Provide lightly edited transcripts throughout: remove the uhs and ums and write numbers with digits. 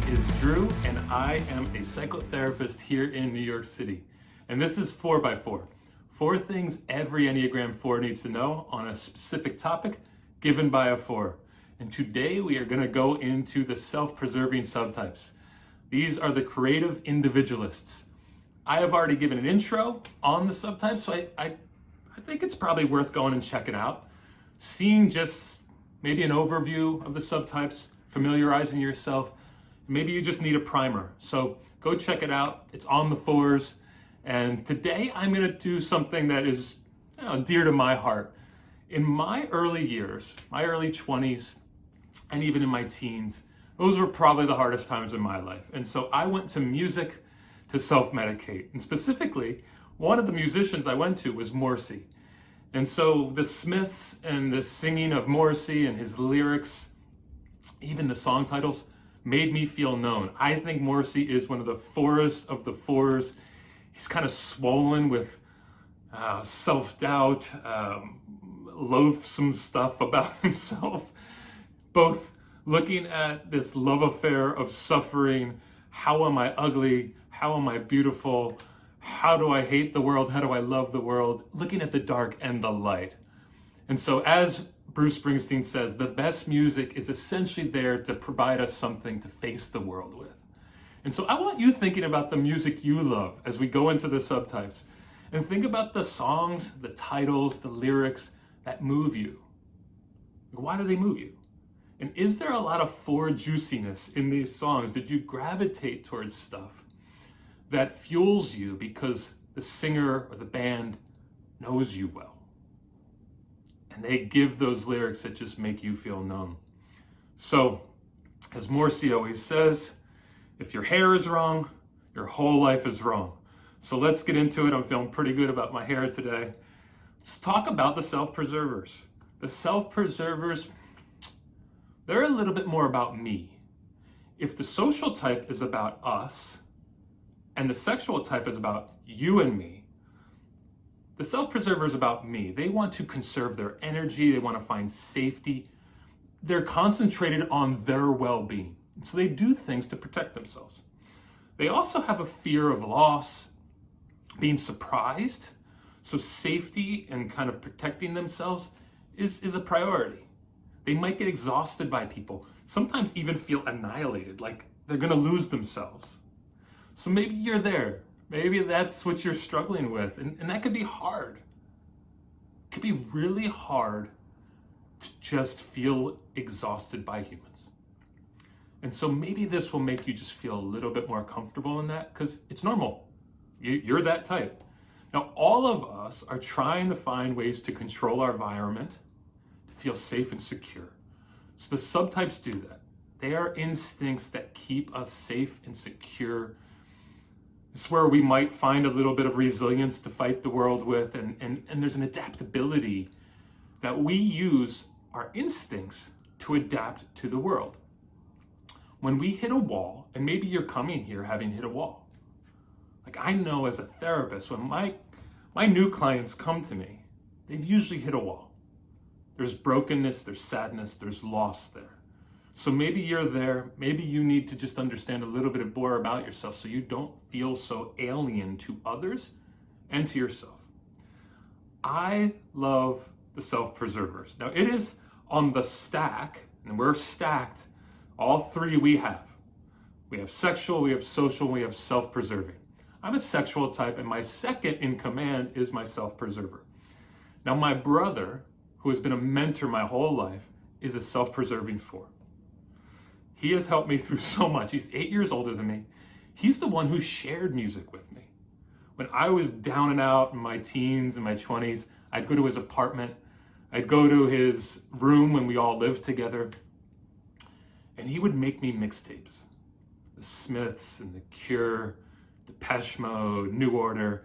name is Drew, and I am a psychotherapist here in New York City. And this is 4x4. 4 things every Enneagram 4 needs to know on a specific topic given by a 4. And today we are going to go into the self-preserving subtypes. These are the creative individualists. I have already given an intro on the subtypes, so I think it's probably worth going and checking out. Seeing just maybe an overview of the subtypes, familiarizing yourself. Maybe you just need a primer. So go check it out. It's on the 4s. And today I'm going to do something that is dear to my heart. In my early years, my early 20s, and even in my teens, those were probably the hardest times in my life. And so I went to music to self-medicate. And specifically, one of the musicians I went to was Morrissey. And so the Smiths and the singing of Morrissey and his lyrics, even the song titles, made me feel known. I think Morrissey is one of the 4est of the 4s. He's kind of swollen with self-doubt, loathsome stuff about himself, both looking at this love affair of suffering. How am I ugly? How am I beautiful? How do I hate the world? How do I love the world? Looking at the dark and the light. And so as Bruce Springsteen says, the best music is essentially there to provide us something to face the world with. And so I want you thinking about the music you love as we go into the subtypes. And think about the songs, the titles, the lyrics that move you. Why do they move you? And is there a lot of 4 juiciness in these songs? Did you gravitate towards stuff that fuels you because the singer or the band knows you well? And they give those lyrics that just make you feel known. So, as Morrissey always says, if your hair is wrong, your whole life is wrong. So let's get into it. I'm feeling pretty good about my hair today. Let's talk about the self-preservers. The self-preservers, they're a little bit more about me. If the social type is about us, and the sexual type is about you and me, the self-preserver is about me. They want to conserve their energy. They want to find safety. They're concentrated on their well-being. And so they do things to protect themselves. They also have a fear of loss, being surprised. So safety and kind of protecting themselves is a priority. They might get exhausted by people, sometimes even feel annihilated, like they're going to lose themselves. So maybe you're there. Maybe that's what you're struggling with. And that could be hard. It could be really hard to just feel exhausted by humans. And so maybe this will make you just feel a little bit more comfortable in that, because it's normal. You're that type. Now, all of us are trying to find ways to control our environment, to feel safe and secure. So the subtypes do that. They are instincts that keep us safe and secure. It's where we might find a little bit of resilience to fight the world with, and there's an adaptability that we use our instincts to adapt to the world. When we hit a wall, and maybe you're coming here having hit a wall. Like I know as a therapist, when my new clients come to me, they've usually hit a wall. There's brokenness, there's sadness, there's loss there. So maybe you're there, maybe you need to just understand a little bit more about yourself so you don't feel so alien to others and to yourself. I love the self-preservers. Now it is on the stack, and we're stacked, all 3 we have. We have sexual, we have social, we have self-preserving. I'm a sexual type, and my second in command is my self-preserver. Now my brother, who has been a mentor my whole life, is a self-preserving 4. He has helped me through so much. He's 8 years older than me. He's the one who shared music with me. When I was down and out in my teens and my 20s, I'd go to his apartment. I'd go to his room when we all lived together. And he would make me mixtapes. The Smiths and The Cure, Depeche Mode, New Order.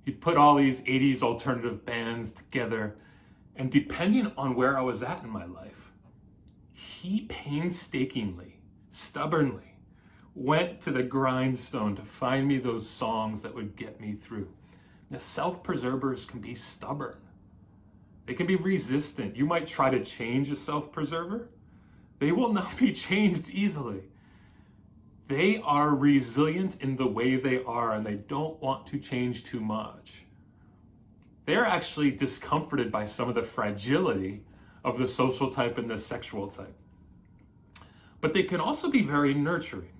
He'd put all these 80s alternative bands together. And depending on where I was at in my life, he painstakingly, stubbornly, went to the grindstone to find me those songs that would get me through. The self-preservers can be stubborn. They can be resistant. You might try to change a self-preserver. They will not be changed easily. They are resilient in the way they are, and they don't want to change too much. They're actually discomforted by some of the fragility of the social type and the sexual type. But they can also be very nurturing.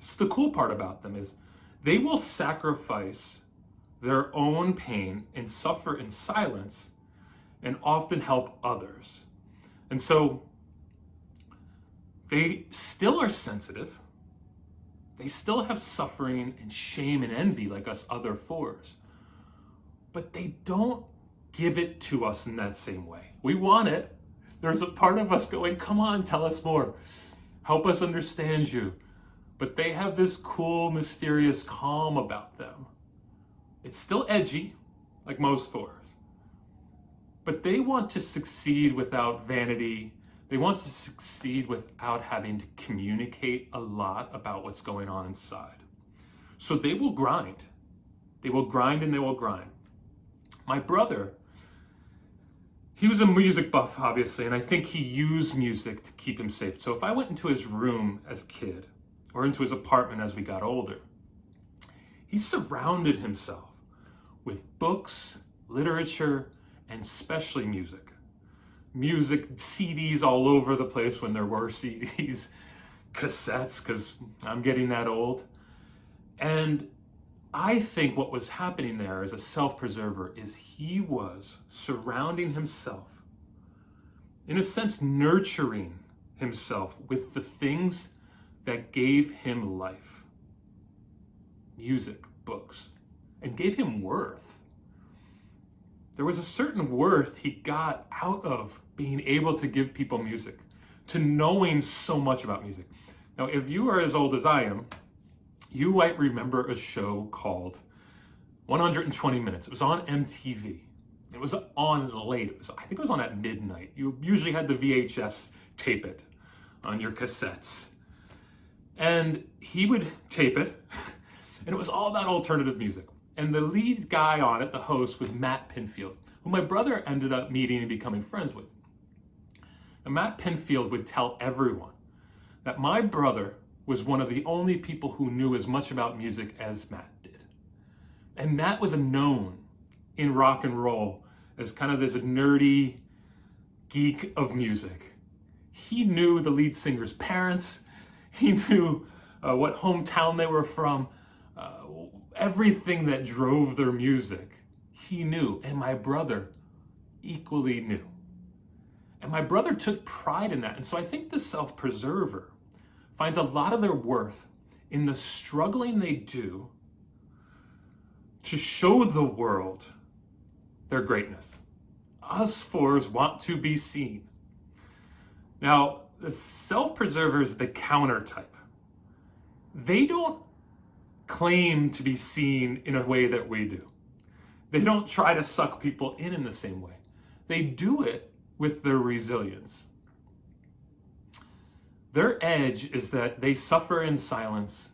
It's the cool part about them is they will sacrifice their own pain and suffer in silence and often help others. And so they still are sensitive. They still have suffering and shame and envy like us other fours. But they don't give it to us in that same way. We want it. There's a part of us going, come on, tell us more. Help us understand you. But they have this cool, mysterious calm about them. It's still edgy, like most fours. But they want to succeed without vanity. They want to succeed without having to communicate a lot about what's going on inside. So they will grind. They will grind and they will grind. My brother, he was a music buff, obviously, and I think he used music to keep him safe. So if I went into his room as a kid or into his apartment as we got older, he surrounded himself with books, literature, and especially music. Music, CDs all over the place when there were CDs, cassettes, because I'm getting that old. And I think what was happening there as a self-preserver is he was surrounding himself, in a sense, nurturing himself with the things that gave him life. Music, books, and gave him worth. There was a certain worth he got out of being able to give people music, to knowing so much about music. Now, if you are as old as I am, you might remember a show called 120 Minutes. It was on MTV. It was on late. I think it was on at midnight. You usually had the VHS tape it on your cassettes. And he would tape it, and it was all about alternative music. And the lead guy on it, the host, was Matt Pinfield, who my brother ended up meeting and becoming friends with. And Matt Pinfield would tell everyone that my brother was one of the only people who knew as much about music as Matt did. And Matt was known in rock and roll as kind of this nerdy geek of music. He knew the lead singer's parents. He knew what hometown they were from. Everything that drove their music, he knew. And my brother equally knew. And my brother took pride in that. And so I think the self-preserver finds a lot of their worth in the struggling they do to show the world their greatness. Us fours want to be seen. Now, the self-preserver is the counter type. They don't claim to be seen in a way that we do. They don't try to suck people in the same way. They do it with their resilience. Their edge is that they suffer in silence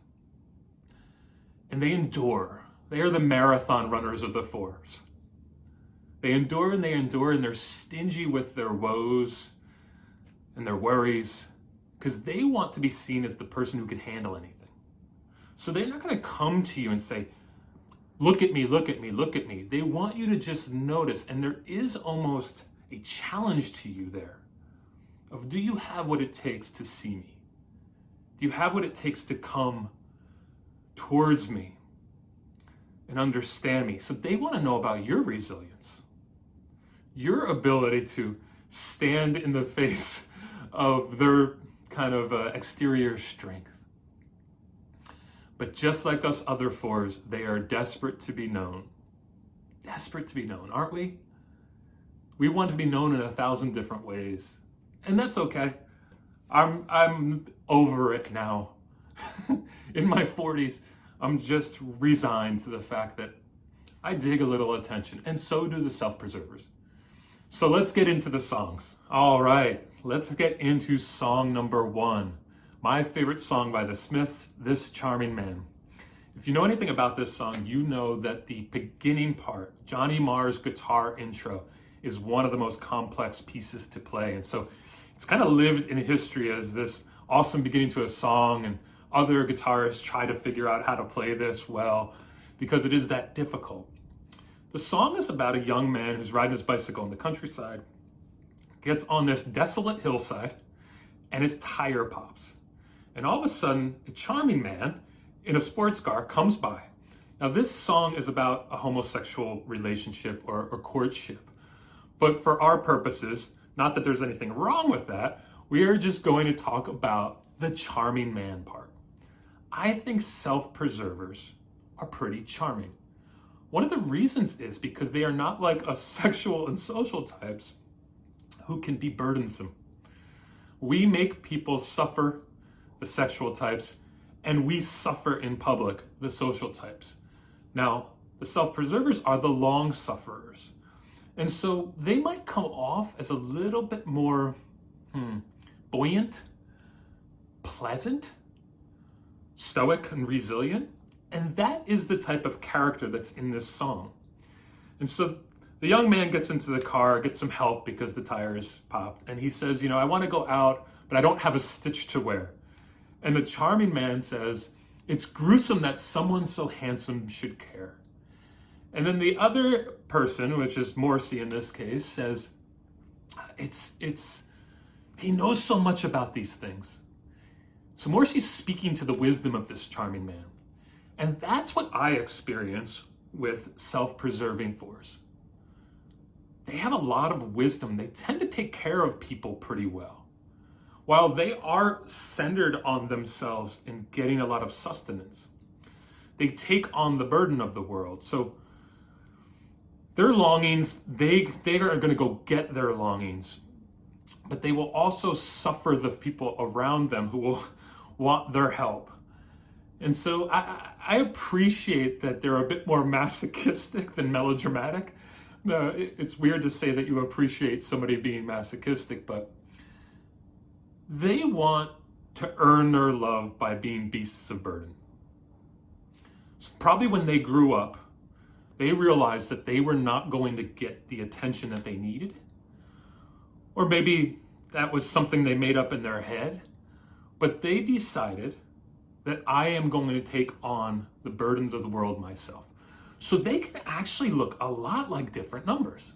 and they endure. They are the marathon runners of the fours. They endure and they endure, and they're stingy with their woes and their worries because they want to be seen as the person who can handle anything. So they're not going to come to you and say, look at me, look at me, look at me. They want you to just notice, and there is almost a challenge to you there. Of, do you have what it takes to see me? Do you have what it takes to come towards me and understand me? So they want to know about your resilience, your ability to stand in the face of their kind of exterior strength. But just like us other fours, they are desperate to be known. Desperate to be known, aren't we? We want to be known in 1,000 different ways. And that's okay. I'm over it now. In my 40s, I'm just resigned to the fact that I dig a little attention, and so do the self-preservers. So let's get into the songs. All right, let's get into song number 1. My favorite song by the Smiths, This Charming Man. If you know anything about this song, you know that the beginning part, Johnny Marr's guitar intro, is one of the most complex pieces to play. And so it's kind of lived in history as this awesome beginning to a song and other guitarists try to figure out how to play this well because it is that difficult. The song is about a young man who's riding his bicycle in the countryside, gets on this desolate hillside, and his tire pops. And all of a sudden, a charming man in a sports car comes by. Now, this song is about a homosexual relationship or courtship. But for our purposes, not that there's anything wrong with that, we are just going to talk about the charming man part. I think self-preservers are pretty charming. One of the reasons is because they are not like us sexual and social types who can be burdensome. We make people suffer, the sexual types, and we suffer in public, the social types. Now, the self-preservers are the long sufferers. And so they might come off as a little bit more buoyant, pleasant, stoic, and resilient. And that is the type of character that's in this song. And so the young man gets into the car, gets some help because the tires popped. And he says, I want to go out, but I don't have a stitch to wear. And the charming man says, it's gruesome that someone so handsome should care. And then the other person, which is Morrissey in this case, says, he knows so much about these things. So Morrissey's speaking to the wisdom of this charming man. And that's what I experience with self-preserving fours. They have a lot of wisdom. They tend to take care of people pretty well. While they are centered on themselves in getting a lot of sustenance, they take on the burden of the world. So their longings, they are going to go get their longings, but they will also suffer the people around them who will want their help. And so I appreciate that they're a bit more masochistic than melodramatic. It's weird to say that you appreciate somebody being masochistic, but they want to earn their love by being beasts of burden. So probably when they grew up, they realized that they were not going to get the attention that they needed. Or maybe that was something they made up in their head. But they decided that I am going to take on the burdens of the world myself. So they can actually look a lot like different numbers.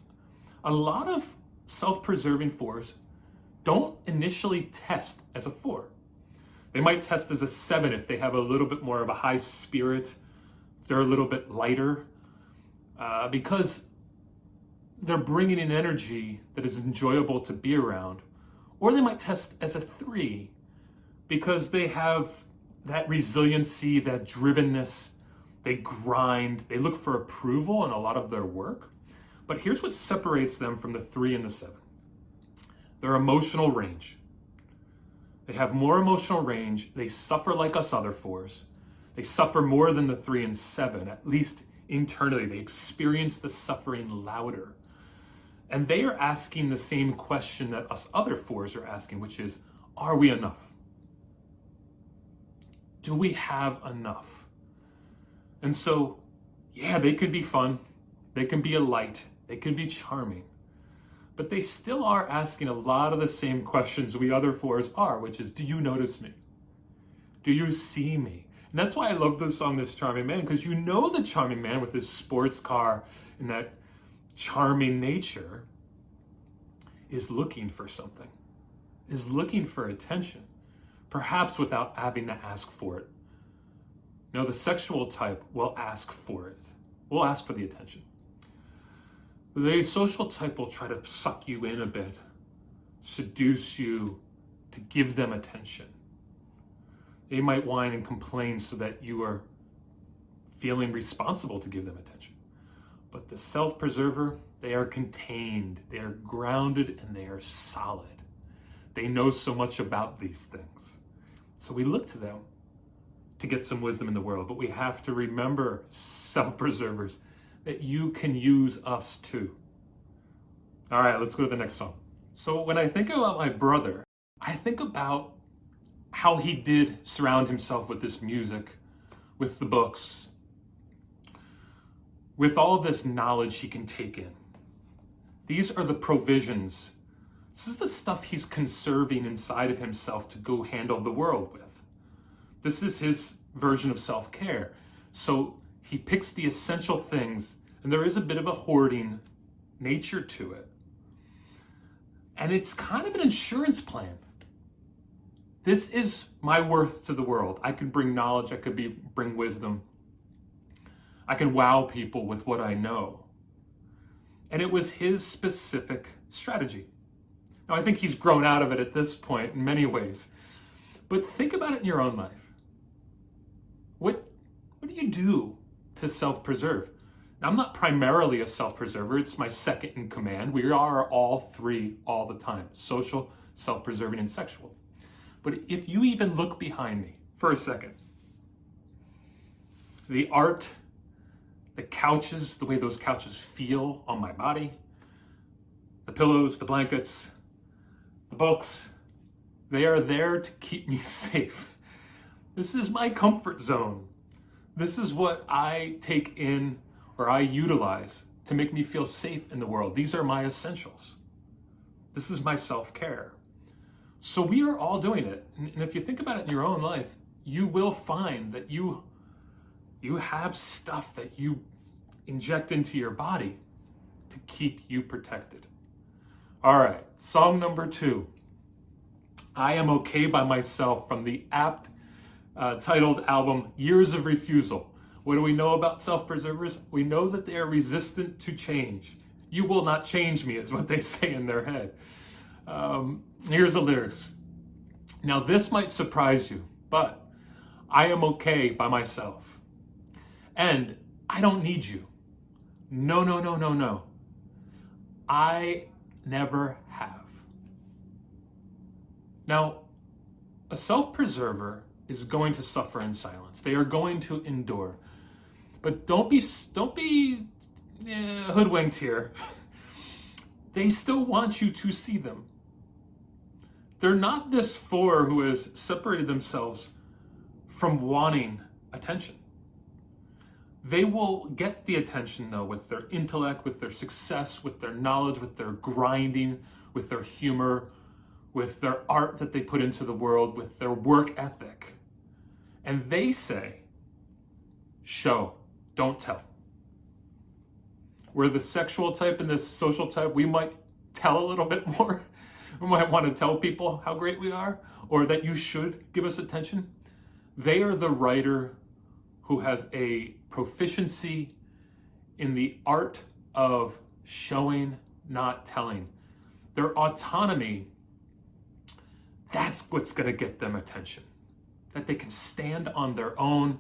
A lot of self-preserving fours don't initially test as a 4. They might test as a 7 if they have a little bit more of a high spirit, if they're a little bit lighter, because they're bringing in energy that is enjoyable to be around. Or they might test as a 3 because they have that resiliency, that drivenness. They grind, they look for approval in a lot of their work. But here's what separates them from the 3 and the 7. Their emotional range. They have more emotional range. They suffer like us other 4s. They suffer more than the 3 and 7, at least internally. They experience the suffering louder. And they are asking the same question that us other 4s are asking, which is, are we enough? Do we have enough? And so, yeah, they can be fun. They can be a light. They can be charming. But they still are asking a lot of the same questions we other 4s are, which is, do you notice me? Do you see me? And that's why I love the song, This Charming Man, because you know the charming man with his sports car and that charming nature is looking for something, is looking for attention, perhaps without having to ask for it. No, the sexual type will ask for it. Will ask for the attention. The social type will try to suck you in a bit, seduce you to give them attention. They might whine and complain so that you are feeling responsible to give them attention. But the self-preserver, they are contained, they are grounded, and they are solid. They know so much about these things. So we look to them to get some wisdom in the world, but we have to remember, self-preservers, that you can use us too. All right, let's go to the next song. So when I think about my brother, I think about how he did surround himself with this music, with the books, with all this knowledge he can take in. These are the provisions. This is the stuff he's conserving inside of himself to go handle the world with. This is his version of self-care. So he picks the essential things, and there is a bit of a hoarding nature to it. And it's kind of an insurance plan. This is my worth to the world. I can bring knowledge, I could bring wisdom. I can wow people with what I know. And it was his specific strategy. Now, I think he's grown out of it at this point in many ways. But think about it in your own life. What do you do to self-preserve? Now, I'm not primarily a self-preserver. It's my second in command. We are all three all the time: social, self-preserving, and sexual. But if you even look behind me for a second, the art, the couches, the way those couches feel on my body, the pillows, the blankets, the books, they are there to keep me safe. This is my comfort zone. This is what I take in or I utilize to make me feel safe in the world. These are my essentials. This is my self-care. So we are all doing it. And if you think about it in your own life, you will find that you have stuff that you inject into your body to keep you protected. All right, song number 2. I Am Okay by Myself, from the apt titled album Years of Refusal. What do we know about self-preservers? We know that they are resistant to change. You will not change me, is what they say in their head. Here's the lyrics. Now, this might surprise you, but I am okay by myself. And I don't need you. No, no, no, no, no. I never have. Now, a self-preserver is going to suffer in silence. They are going to endure. But don't be hoodwinked here. They still want you to see them. They're not this four who has separated themselves from wanting attention. They will get the attention, though, with their intellect, with their success, with their knowledge, with their grinding, with their humor, with their art that they put into the world, with their work ethic. And they say, show, don't tell. We're the sexual type and the social type. We might tell a little bit more. We might want to tell people how great we are, or that you should give us attention. They are the writer who has a proficiency in the art of showing, not telling. Their autonomy, that's what's going to get them attention. That they can stand on their own.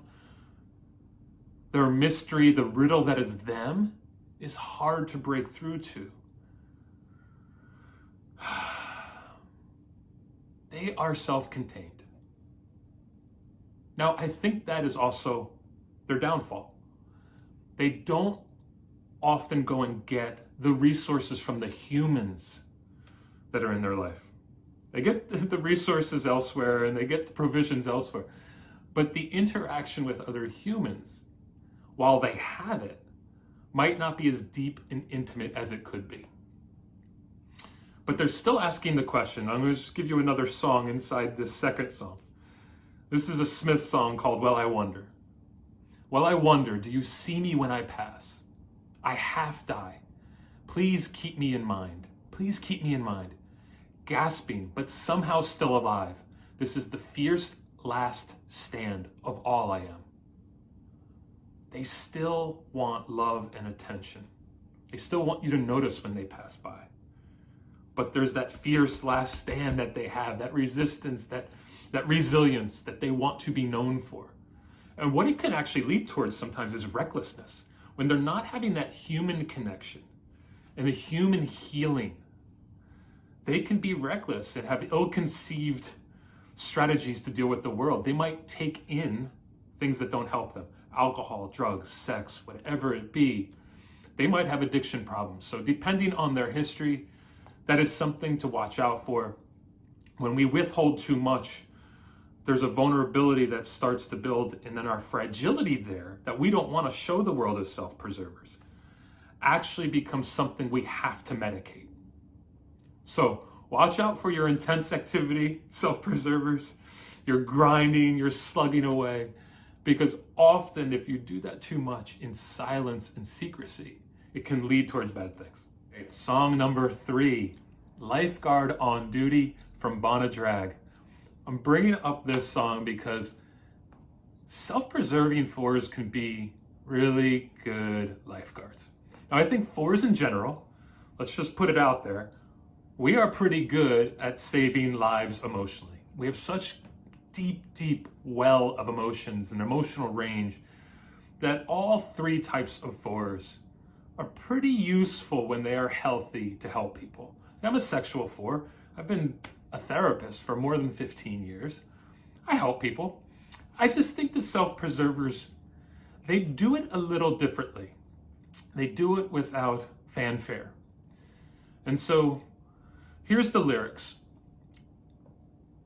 Their mystery, the riddle that is them, is hard to break through to. They are self-contained. Now, I think that is also their downfall. They don't often go and get the resources from the humans that are in their life. They get the resources elsewhere and they get the provisions elsewhere. But the interaction with other humans, while they have it, might not be as deep and intimate as it could be. But they're still asking the question. I'm going to just give you another song inside this second song. This is a Smith song called Well, I Wonder. Well, I wonder, do you see me when I pass? I half die. Please keep me in mind. Please keep me in mind. Gasping, but somehow still alive. This is the fierce last stand of all I am. They still want love and attention. They still want you to notice when they pass by. But there's that fierce last stand that they have, that resistance, that resilience that they want to be known for. And what it can actually lead towards sometimes is recklessness. When they're not having that human connection and the human healing, they can be reckless and have ill-conceived strategies to deal with the world. They might take in things that don't help them. Alcohol, drugs, sex, whatever it be. They might have addiction problems. So depending on their history, that is something to watch out for. When we withhold too much, there's a vulnerability that starts to build, and then our fragility there that we don't want to show the world as self-preservers actually becomes something we have to medicate. So watch out for your intense activity, self-preservers. you're grinding, you're slugging away. Because often if you do that too much in silence and secrecy, it can lead towards bad things. Okay, song number 3, Lifeguard on Duty from Bonadrag. I'm bringing up this song because self-preserving 4s can be really good lifeguards. Now, I think 4s in general, let's just put it out there, we are pretty good at saving lives emotionally. We have such deep well of emotions and emotional range that all 3 types of 4s are pretty useful when they are healthy to help people. I'm a sexual 4. I've been a therapist for more than 15 years. I help people. I just think the self-preservers, they do it a little differently. They do it without fanfare. And so here's the lyrics.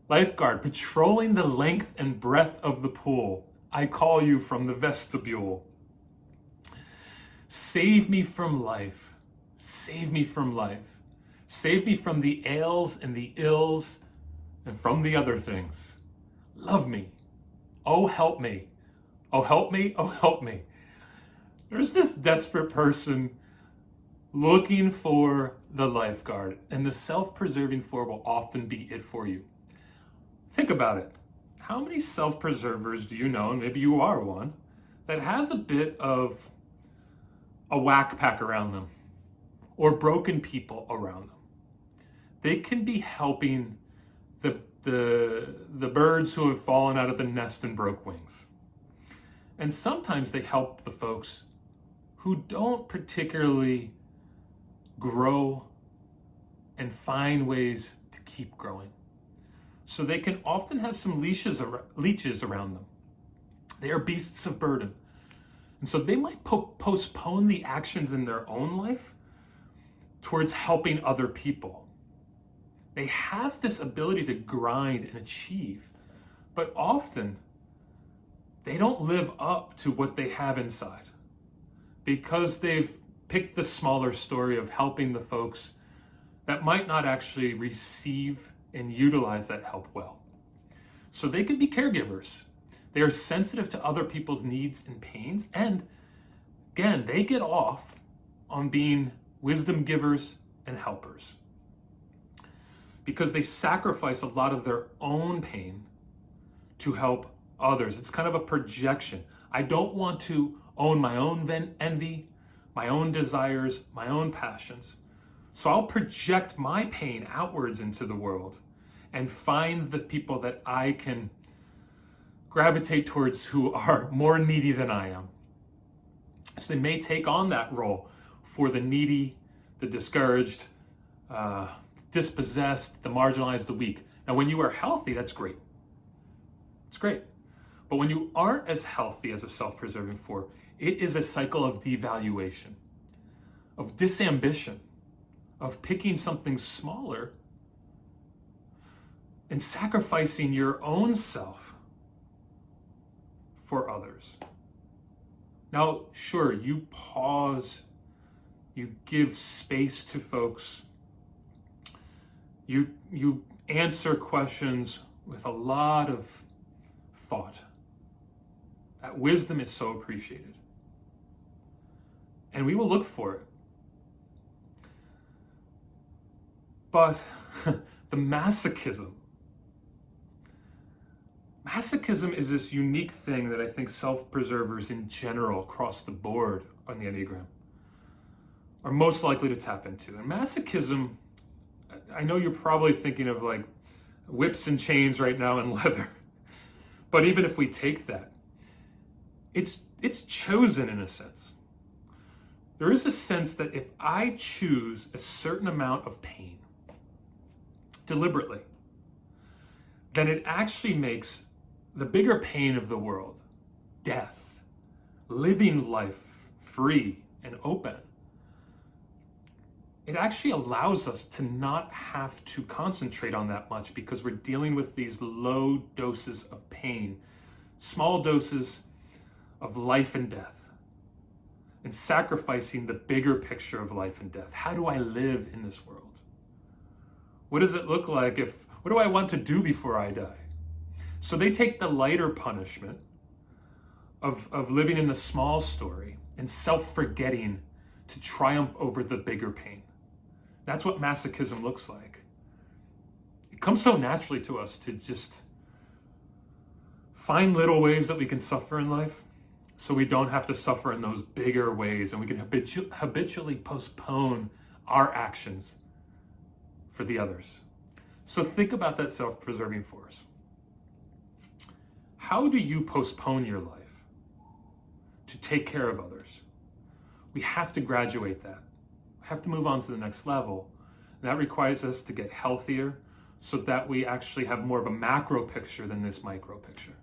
Lifeguard, patrolling the length and breadth of the pool, I call you from the vestibule. Save me from life, save me from life. Save me from the ails and the ills and from the other things. Love me. Oh, help me. Oh, help me. Oh, help me. There's this desperate person looking for the lifeguard, and the self-preserving 4 will often be it for you. Think about it. How many self-preservers do you know, and maybe you are one, that has a bit of a whack pack around them or broken people around them? They can be helping the birds who have fallen out of the nest and broke wings. And sometimes they help the folks who don't particularly grow and find ways to keep growing. So they can often have some leeches around them. They are beasts of burden. And so they might postpone the actions in their own life towards helping other people. They have this ability to grind and achieve, but often they don't live up to what they have inside because they've picked the smaller story of helping the folks that might not actually receive and utilize that help well. So they can be caregivers. They are sensitive to other people's needs and pains. And again, they get off on being wisdom givers and helpers because they sacrifice a lot of their own pain to help others. It's kind of a projection. I don't want to own my own envy, my own desires, my own passions. So I'll project my pain outwards into the world and find the people that I can gravitate towards who are more needy than I am. So they may take on that role for the needy, the discouraged, dispossessed, the marginalized, the weak. Now, when you are healthy, that's great. It's great. But when you aren't as healthy as a self-preserving 4, it is a cycle of devaluation, of disambition, of picking something smaller and sacrificing your own self for others. Now, sure, you pause, you give space to folks, you answer questions with a lot of thought. That wisdom is so appreciated. And we will look for it. But the masochism is this unique thing that I think self-preservers in general across the board on the Enneagram are most likely to tap into. And masochism, I know you're probably thinking of like whips and chains right now and leather. But even if we take that, it's chosen in a sense. There is a sense that if I choose a certain amount of pain deliberately, then it actually makes the bigger pain of the world, death, living life free and open, it actually allows us to not have to concentrate on that much because we're dealing with these low doses of pain, small doses of life and death, and sacrificing the bigger picture of life and death. How do I live in this world? What does it look like what do I want to do before I die? So they take the lighter punishment of living in the small story and self-forgetting to triumph over the bigger pain. That's what masochism looks like. It comes so naturally to us to just find little ways that we can suffer in life so we don't have to suffer in those bigger ways, and we can habitually postpone our actions for the others. So think about that self-preserving force. How do you postpone your life to take care of others? We have to graduate that. We have to move on to the next level. And that requires us to get healthier so that we actually have more of a macro picture than this micro picture.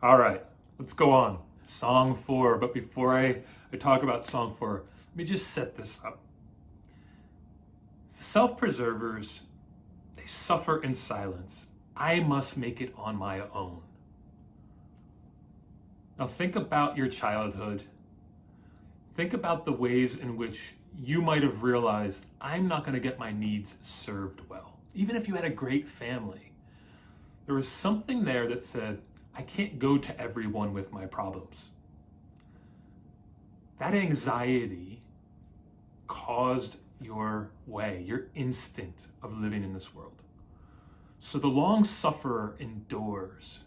All right, let's go on. Song 4. But before I talk about song 4, let me just set this up. The self-preservers, they suffer in silence. I must make it on my own. Now think about your childhood. Think about the ways in which you might have realized, I'm not going to get my needs served well. Even if you had a great family, there was something there that said, I can't go to everyone with my problems. That anxiety caused your way, your instinct of living in this world. So the long sufferer endures.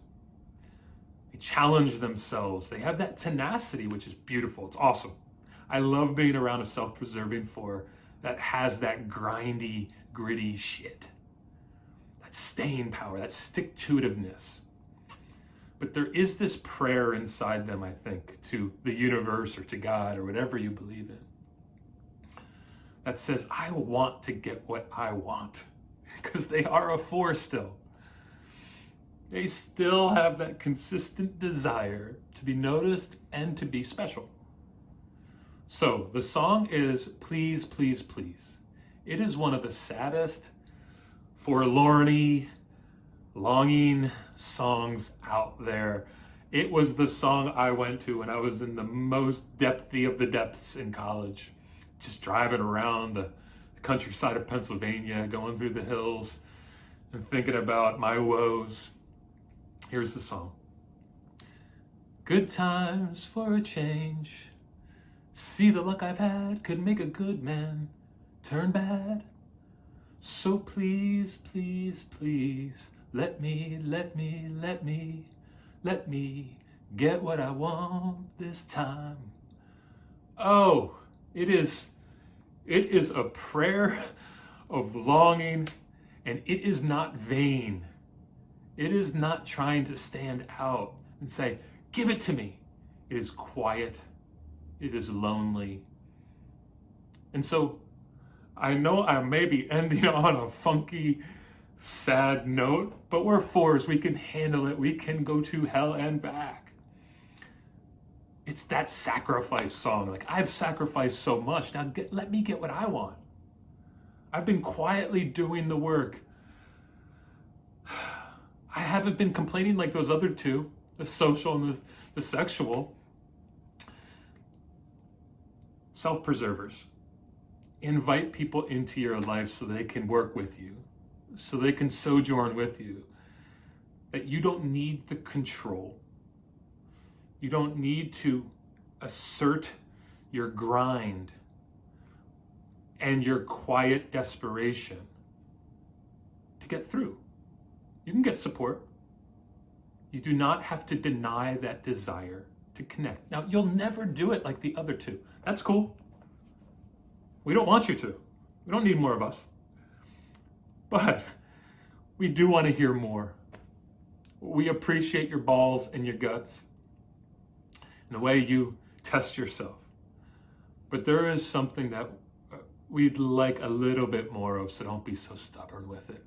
They challenge themselves. They have that tenacity, which is beautiful. It's awesome. I love being around a self-preserving four that has that grindy, gritty shit. That staying power, that stick-to-itiveness. But there is this prayer inside them, I think, to the universe or to God or whatever you believe in, that says, I want to get what I want. Because they are a four still. They still have that consistent desire to be noticed and to be special. So the song is Please, Please, Please. It is one of the saddest, forlorn-y, longing songs out there. It was the song I went to when I was in the most depthy of the depths in college. Just driving around the countryside of Pennsylvania, going through the hills and thinking about my woes. Here's the song. Good times for a change. See the luck I've had could make a good man turn bad. So please, please, please, let me get what I want this time. Oh, it is a prayer of longing, and it is not vain. It is not trying to stand out and say, give it to me. It is quiet. It is lonely. And so I know I may be ending on a funky, sad note, but we're fours. We can handle it. We can go to hell and back. It's that sacrifice song. Like, I've sacrificed so much. Now let me get what I want. I've been quietly doing the work. I haven't been complaining like those other two, the social and the sexual. Self-preservers. Invite people into your life so they can work with you, so they can sojourn with you. That you don't need the control. You don't need to assert your grind and your quiet desperation to get through. You can get support. You do not have to deny that desire to connect. Now, you'll never do it like the other two. That's cool. We don't want you to. We don't need more of us. But we do want to hear more. We appreciate your balls and your guts and the way you test yourself. But there is something that we'd like a little bit more of, so don't be so stubborn with it.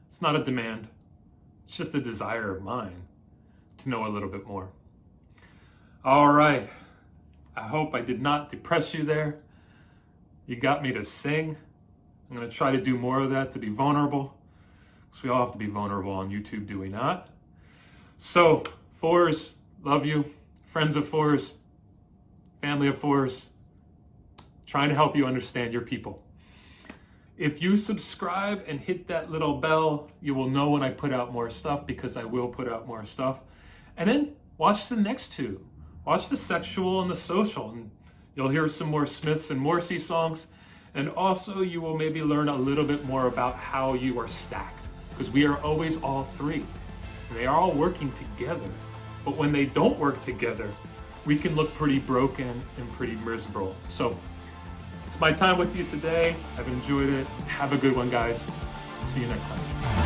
It's not a demand. It's just a desire of mine to know a little bit more. All right. I hope I did not depress you there. You got me to sing. I'm going to try to do more of that, to be vulnerable. Because we all have to be vulnerable on YouTube, do we not? So, fours, love you. Friends of fours, family of fours, trying to help you understand your people. If you subscribe and hit that little bell, you will know when I put out more stuff, because I will put out more stuff. And then watch the next two. Watch the sexual and the social, and you'll hear some more Smiths and Morrissey songs. And also you will maybe learn a little bit more about how you are stacked, because we are always all three. They are all working together. But when they don't work together, we can look pretty broken and pretty miserable. So it's my time with you today. I've enjoyed it. Have a good one, guys. See you next time.